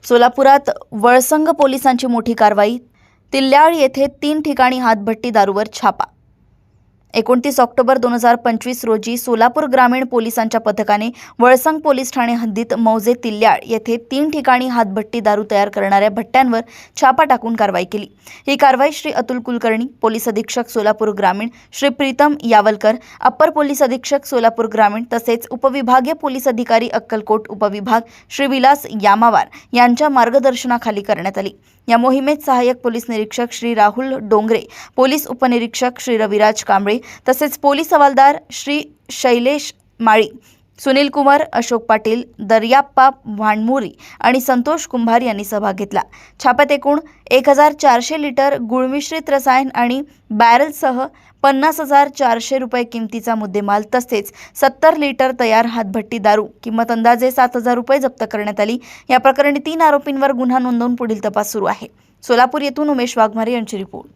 सोलापुरात वळसंग पोलिसांची मोठी कारवाई। तिल्याळ येथे 3 ठिकाणी हातभट्टी दारूवर छापा। 29 ऑक्टोबर 2025 रोजी सोलापूर ग्रामीण पोलिसांच्या पथकाने वळसंग पोलीस ठाणे हद्दीत मौजे तिल्याळ येथे 3 ठिकाणी हातभट्टी दारू तयार करणाऱ्या भट्ट्यांवर छापा टाकून कारवाई केली। ही कारवाई श्री अतुल कुलकर्णी, पोलीस अधीक्षक सोलापूर ग्रामीण, श्री प्रीतम यावलकर, अप्पर पोलीस अधीक्षक सोलापूर ग्रामीण तसेच उपविभागीय पोलीस अधिकारी अक्कलकोट उपविभाग श्री विलास यामावार यांच्या मार्गदर्शनाखाली करण्यात आली। या मोहिमेत सहाय्यक पोलीस निरीक्षक श्री राहुल डोंगरे, पोलीस उपनिरीक्षक श्री रविराज कांबळे तसेच पोलीस हवालदार श्री शैलेश माळी, सुनील कुमार, अशोक पाटील, दर्याप्पा भांडमुरी आणि संतोष कुंभार यांनी सहभाग घेतला। छाप्यात एकूण 1400 लिटर गुळमिश्रित रसायन आणि बॅरलसह 50,400 रुपये किमतीचा मुद्देमाल तसेच 70 लिटर तयार हातभट्टी दारू किंमत अंदाजे 7,000 रुपये जप्त करण्यात आली। या प्रकरणी 3 आरोपींवर गुन्हा नोंदवून पुढील तपास सुरू आहे। सोलापूर येथून उमेश वाघमारे यांची रिपोर्ट।